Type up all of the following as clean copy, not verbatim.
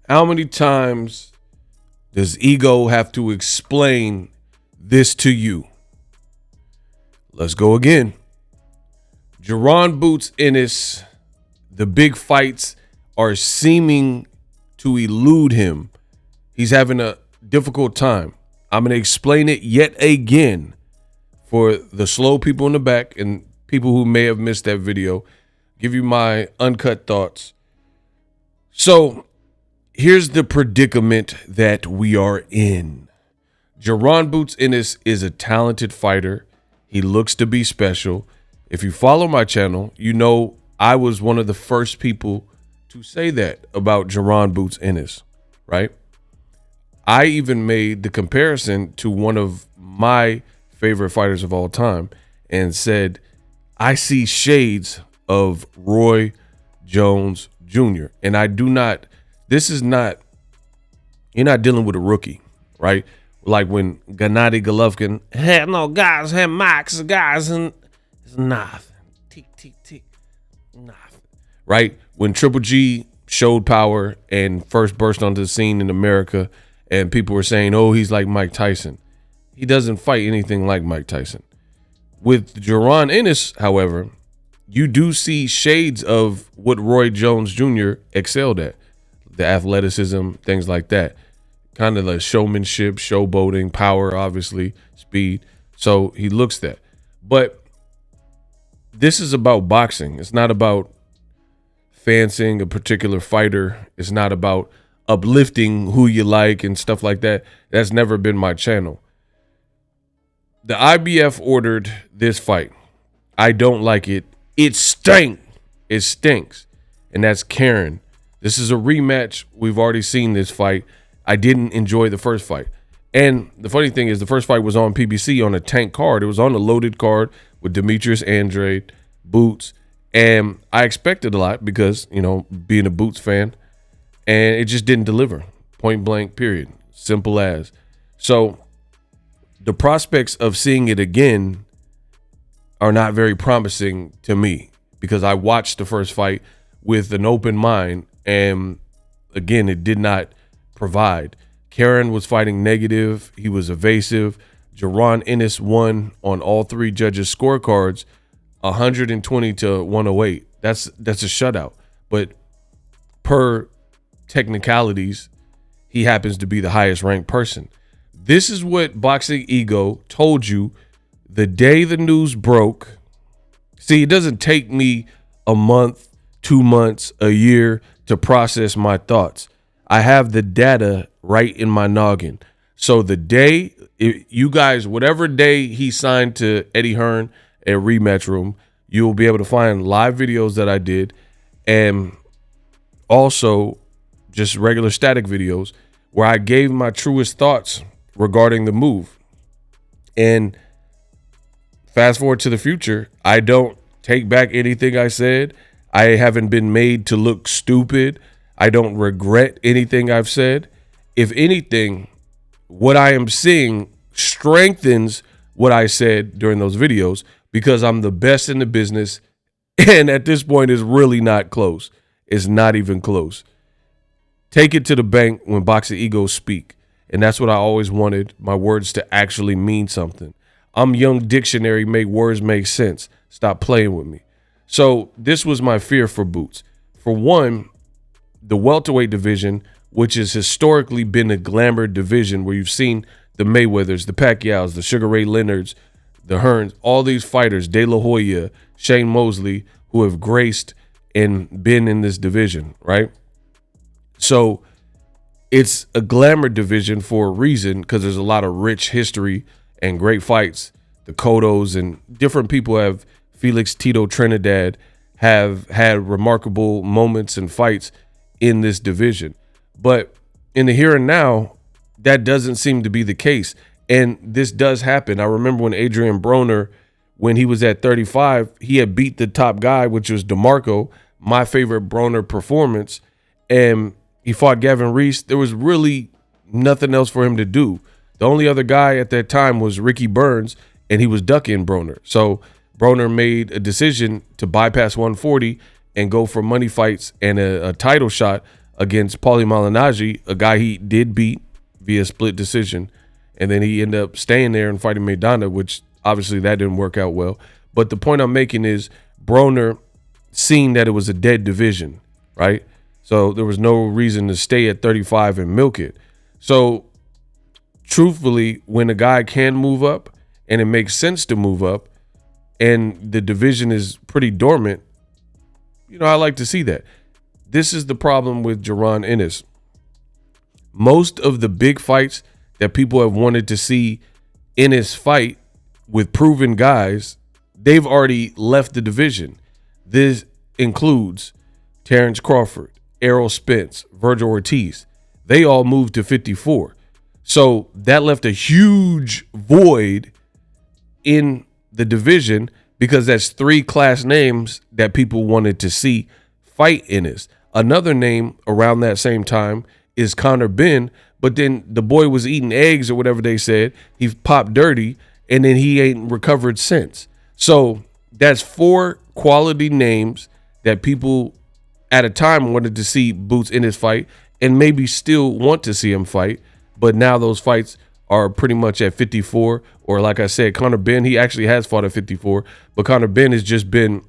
How many times does ego have to explain this to you? Let's go again. Jaron boots Ennis. The big fights are seeming to elude him. He's having a difficult time. I'm going to explain it yet again for the slow people in the back and people who may have missed that video. Give you my uncut thoughts. So here's the predicament that we are in. Jaron boots Ennis is a talented fighter. He looks to be special. If you follow my channel, you know I was one of the first people to say that about Jaron boots Ennis, right? I even made the comparison to one of my favorite fighters of all time and said, I see shades of Roy Jones Jr. And I do not, this is not, you're not dealing with a rookie, right? Like when Gennady Golovkin had no guys, had Max guys, and it's nothing. Tick, tick, tick. Nothing. Right? When Triple G showed power and first burst onto the scene in America, and people were saying, oh, he's like Mike Tyson. He doesn't fight anything like Mike Tyson. With Jaron Ennis, however, you do see shades of what Roy Jones Jr. excelled at. The athleticism, things like that. Kind of the showmanship, showboating, power, obviously, speed. So he looks that. But this is about boxing. It's not about fancying a particular fighter. It's not about uplifting who you like and stuff like that. That's never been my channel. The IBF ordered this fight. I don't like it. It stinks. It stinks. And that's Karen. This is a rematch. We've already seen this fight. I didn't enjoy the first fight. And the funny thing is the first fight was on PBC on a tank card. It was on a loaded card with Demetrius Andrade, Boots. And I expected a lot because, you know, being a Boots fan. And it just didn't deliver. Point blank, period. Simple as. So the prospects of seeing it again are not very promising to me because I watched the first fight with an open mind. And again, it did not provide. Karen was fighting negative. He was evasive. Jaron Ennis won on all three judges' scorecards, 120 to 108. That's a shutout. But per technicalities, he happens to be the highest ranked person. This is what Boxing Ego told you the day the news broke. See, it doesn't take me a month, 2 months, a year to process my thoughts. I have the data right in my noggin. So the day, you guys, whatever day he signed to Eddie Hearn at Rematch Room, you'll be able to find live videos that I did and also just regular static videos where I gave my truest thoughts regarding the move. And fast forward to the future, I don't take back anything I said. I haven't been made to look stupid. I don't regret anything I've said. If anything, what I am seeing strengthens what I said during those videos because I'm the best in the business. And at this point, it's really not close. It's not even close. Take it to the bank when Boxing Egos speak. And that's what I always wanted, my words to actually mean something. I'm Young Dictionary, make words make sense. Stop playing with me. So this was my fear for Boots. For one, the welterweight division, which has historically been a glamour division where you've seen the Mayweathers, the Pacquiaos, the Sugar Ray Leonards, the Hearns, all these fighters, De La Hoya, Shane Mosley, who have graced and been in this division, right? So it's a glamour division for a reason because there's a lot of rich history and great fights. The Cottos and different people have, Felix Tito Trinidad, have had remarkable moments and fights in this division. But in the here and now, that doesn't seem to be the case. And this does happen. I remember when Adrian Broner, when he was at 35, he had beat the top guy, which was DeMarco, my favorite Broner performance. And he fought Gavin Reese. There was really nothing else for him to do. The only other guy at that time was Ricky Burns, and he was ducking Broner. So Broner made a decision to bypass 140 and go for money fights and a title shot against Paulie Malignaggi, a guy he did beat via split decision. And then he ended up staying there and fighting Maidana, which obviously that didn't work out well. But the point I'm making is Broner seen that it was a dead division, right? So there was no reason to stay at 35 and milk it. So truthfully, when a guy can move up and it makes sense to move up and the division is pretty dormant, I like to see that. This is the problem with Jaron Ennis. Most of the big fights that people have wanted to see Ennis fight with proven guys, they've already left the division. This includes Terrence Crawford, Errol Spence, Virgil Ortiz. They all moved to 54. So that left a huge void in the division because that's 3 class names that people wanted to see fight Ennis. Another name around that same time is Conor Benn, but then the boy was eating eggs or whatever they said. He popped dirty, and then he ain't recovered since. So that's 4 quality names that people at a time wanted to see Boots in his fight and maybe still want to see him fight. But now those fights are pretty much at 54. Or like I said, Conor Benn, he actually has fought at 54. But Conor Benn has just been,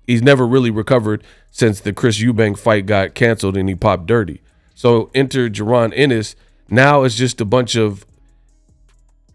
he's never really recovered since the Chris Eubank fight got canceled and he popped dirty. So enter Jaron Ennis. Now it's just a bunch of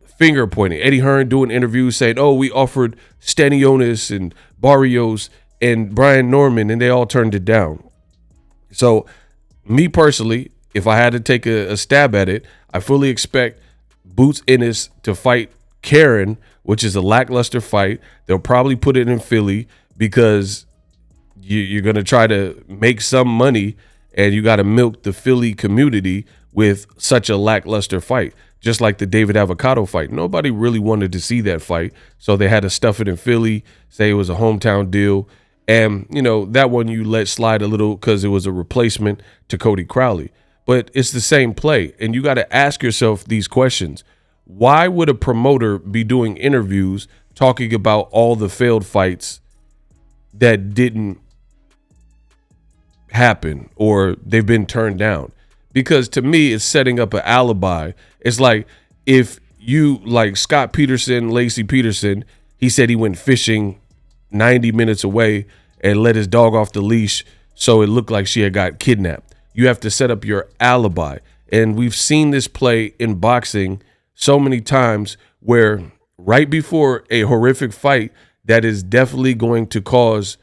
finger pointing. Eddie Hearn doing interviews saying, oh, we offered Stanionis and Barrios and Brian Norman, and they all turned it down. So me personally, if I had to take a stab at it, I fully expect Boots Ennis to fight Karen, which is a lackluster fight. They'll probably put it in Philly because you're going to try to make some money and you got to milk the Philly community with such a lackluster fight. Just like the David Avocado fight. Nobody really wanted to see that fight, so they had to stuff it in Philly, say it was a hometown deal. And, that one you let slide a little because it was a replacement to Cody Crowley. But it's the same play, and you got to ask yourself these questions. Why would a promoter be doing interviews talking about all the failed fights that didn't happen or they've been turned down? Because to me, it's setting up an alibi. It's like if you, like Scott Peterson, Lacey Peterson, he said he went fishing 90 minutes away and let his dog off the leash so it looked like she had got kidnapped. You have to set up your alibi. And we've seen this play in boxing so many times where right before a horrific fight that is definitely going to cause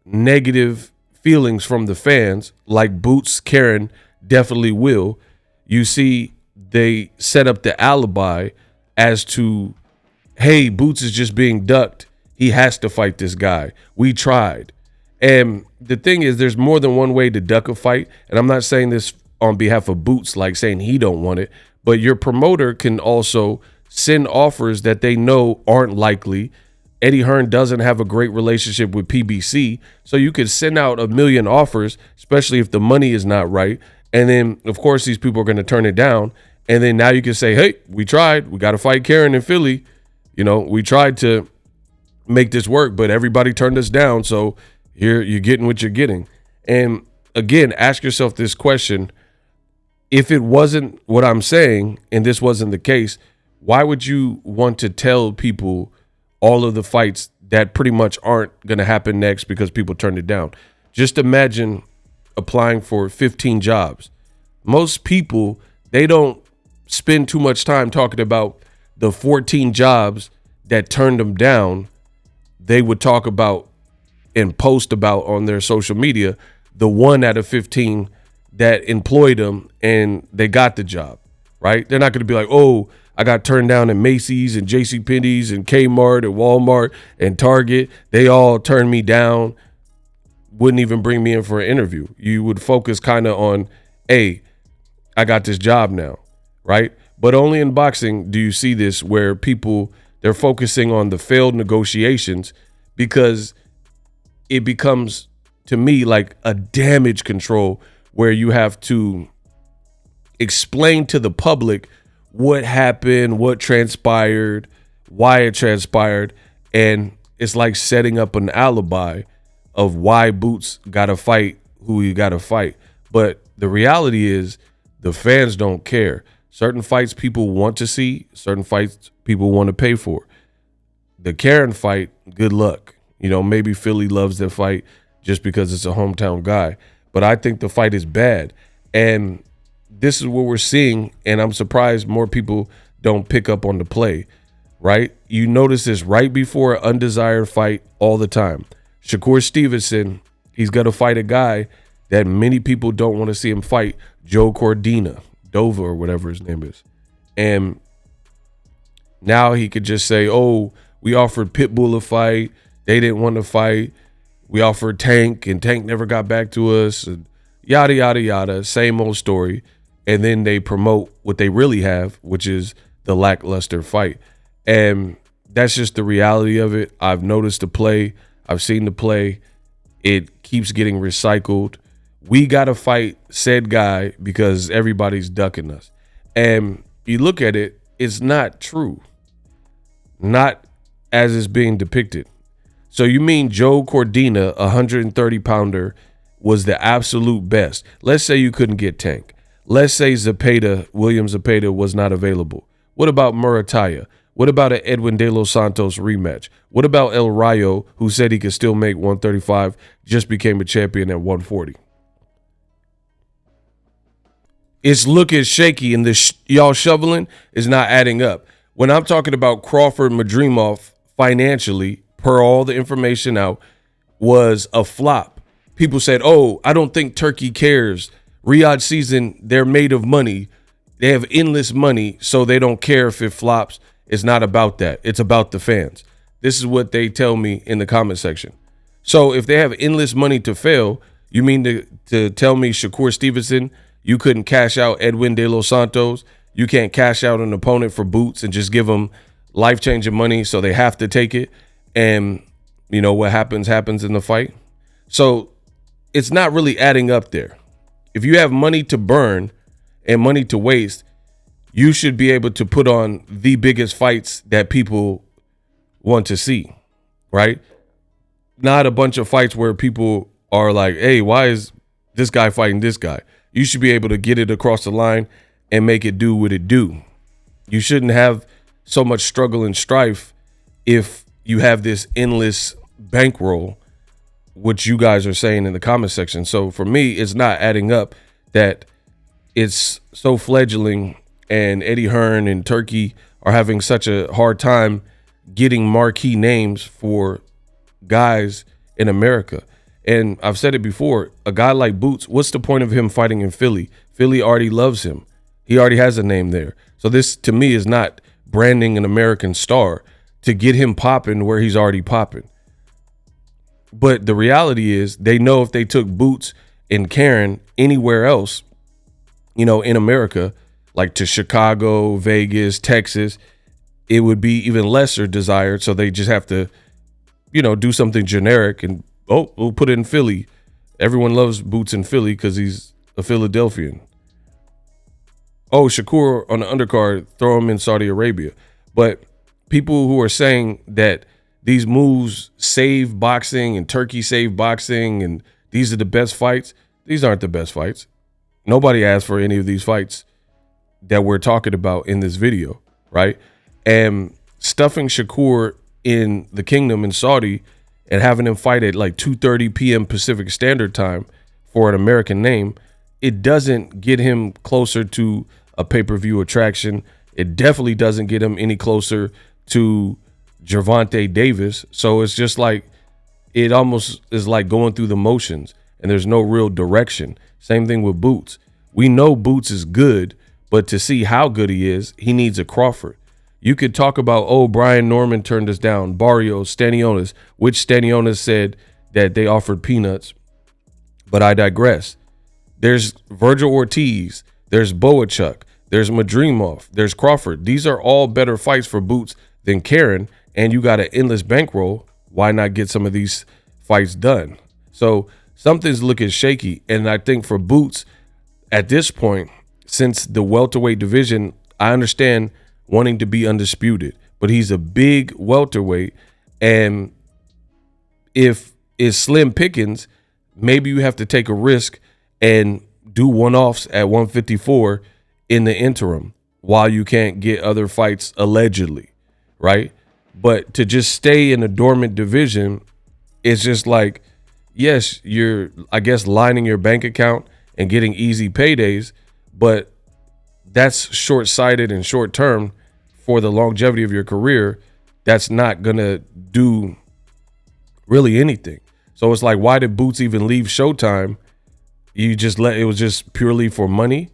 negative feelings from the fans, like Boots Karen definitely will, you see they set up the alibi as to, hey, Boots is just being ducked. He has to fight this guy. We tried. And the thing is, there's more than one way to duck a fight. And I'm not saying this on behalf of Boots, like saying he don't want it, but your promoter can also send offers that they know aren't likely. Eddie Hearn doesn't have a great relationship with PBC, so you could send out a million offers, especially if the money is not right. And then, of course, these people are going to turn it down. And then now you can say, hey, we tried. We got to fight Karen in Philly. We tried to make this work, but everybody turned us down. So here you're getting what you're getting. And again, ask yourself this question. If it wasn't what I'm saying and this wasn't the case, why would you want to tell people all of the fights that pretty much aren't going to happen next because people turned it down? Just imagine applying for 15 jobs. Most people, they don't spend too much time talking about the 14 jobs that turned them down. They would talk about and post about on their social media the 1 out of 15 that employed them and they got the job, right? They're not going to be like, oh, I got turned down at Macy's and JCPenney's and Kmart and Walmart and Target. They all turned me down, wouldn't even bring me in for an interview. You would focus kind of on, hey, I got this job now, right? But only in boxing do you see this where people, they're focusing on the failed negotiations because it becomes, to me, like a damage control where you have to explain to the public what happened, what transpired, why it transpired, and it's like setting up an alibi of why Boots got to fight who he got to fight. But the reality is the fans don't care. Certain fights people want to see, certain fights people want to pay for. The Karen fight, good luck. You know, maybe Philly loves that fight just because it's a hometown guy. But I think the fight is bad. And this is what we're seeing, and I'm surprised more people don't pick up on the play, right? You notice this right before an undesired fight all the time. Shakur Stevenson, he's going to fight a guy that many people don't want to see him fight, Joe Cordina, Dova or whatever his name is. And now he could just say, oh, we offered Pitbull a fight. They didn't want to fight. We offered Tank, and Tank never got back to us. And yada, yada, yada. Same old story. And then they promote what they really have, which is the lackluster fight. And that's just the reality of it. I've noticed the play. I've seen the play. It keeps getting recycled. We got to fight said guy because everybody's ducking us. And you look at it, it's not true. Not as it's being depicted. So you mean Joe Cordina, a 130-pounder, was the absolute best. Let's say you couldn't get Tank. Let's say William Zepeda was not available. What about Murataya? What about an Edwin De Los Santos rematch? What about El Rayo, who said he could still make 135, just became a champion at 140? It's looking shaky, and y'all shoveling is not adding up. When I'm talking about Crawford Madrimov financially, per all the information out, was a flop. People said, oh, I don't think Turkey cares. Riyadh season, they're made of money. They have endless money, so they don't care if it flops. It's not about that. It's about the fans. This is what they tell me in the comment section. So if they have endless money to fail, you mean to tell me Shakur Stevenson, you couldn't cash out Edwin De Los Santos? You can't cash out an opponent for boots and just give them life-changing money so they have to take it? And, you know, what happens in the fight. So it's not really adding up there. If you have money to burn and money to waste, you should be able to put on the biggest fights that people want to see, right? Not a bunch of fights where people are like, hey, why is this guy fighting this guy? You should be able to get it across the line and make it do what it do. You shouldn't have so much struggle and strife if you have this endless bankroll, which you guys are saying in the comment section. So for me, it's not adding up that it's so fledgling and Eddie Hearn and Turkey are having such a hard time getting marquee names for guys in America. And I've said it before, a guy like Boots, what's the point of him fighting in Philly? Philly already loves him. He already has a name there. So this, to me, is not branding an American star to get him popping where he's already popping. But the reality is they know if they took Boots and Karen anywhere else, you know, in America, like to Chicago, Vegas, Texas, it would be even lesser desired. So they just have to, you know, do something generic and, oh, we'll put it in Philly. Everyone loves Boots in Philly because he's a Philadelphian. Oh, Shakur on the undercard, throw him in Saudi Arabia. But people who are saying that these moves save boxing and Turkey saved boxing and these are the best fights, these aren't the best fights. Nobody asked for any of these fights that we're talking about in this video, right? And stuffing Shakur in the kingdom in Saudi and having him fight at like 2:30 p.m. Pacific Standard Time for an American name, it doesn't get him closer to a pay-per-view attraction. It definitely doesn't get him any closer to Gervonta Davis. So it's just like, it almost is like going through the motions and there's no real direction. Same thing with Boots. We know Boots is good, but to see how good he is, he needs a Crawford. You could talk about, oh, Brian Norman turned us down, Barrios, Stanionis, which Stanionis said that they offered peanuts. But I digress. There's Virgil Ortiz, there's Boachuk, there's Madrimov, there's Crawford. These are all better fights for Boots than Karen, and you got an endless bankroll. Why not get some of these fights done? So something's looking shaky, and I think for Boots at this point, since the welterweight division, I understand wanting to be undisputed, but he's a big welterweight, and if it's slim pickings, maybe you have to take a risk and do one-offs at 154 in the interim while you can't get other fights allegedly, right? But to just stay in a dormant division, it's just like, yes, you're, I guess, lining your bank account and getting easy paydays, but that's short-sighted and short-term for the longevity of your career. That's not going to do really anything. So it's like, why did Boots even leave Showtime? You just it was just purely for money.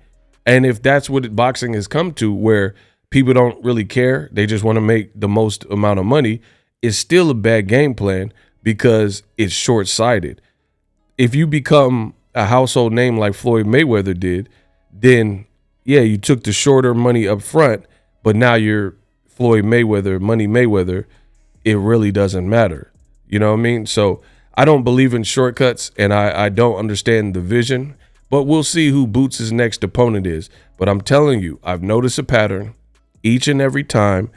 And if that's what boxing has come to, where people don't really care, they just want to make the most amount of money, it's still a bad game plan because it's short-sighted. If you become a household name like Floyd Mayweather did, then yeah, you took the shorter money up front, but now you're Floyd Mayweather, Money Mayweather. It really doesn't matter. You know what I mean? So I don't believe in shortcuts, and I don't understand the vision, but we'll see who Boots' next opponent is. But I'm telling you, I've noticed a pattern each and every time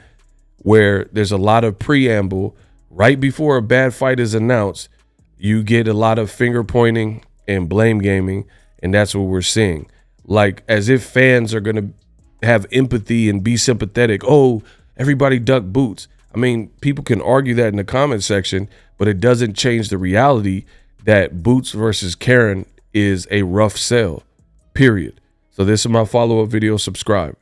where there's a lot of preamble right before a bad fight is announced. You get a lot of finger pointing and blame gaming, and that's what we're seeing. Like, as if fans are going to have empathy and be sympathetic. Oh, everybody duck Boots. I mean, people can argue that in the comment section, but it doesn't change the reality that Boots versus Karen is a rough sell, period. So this is my follow-up video. Subscribe.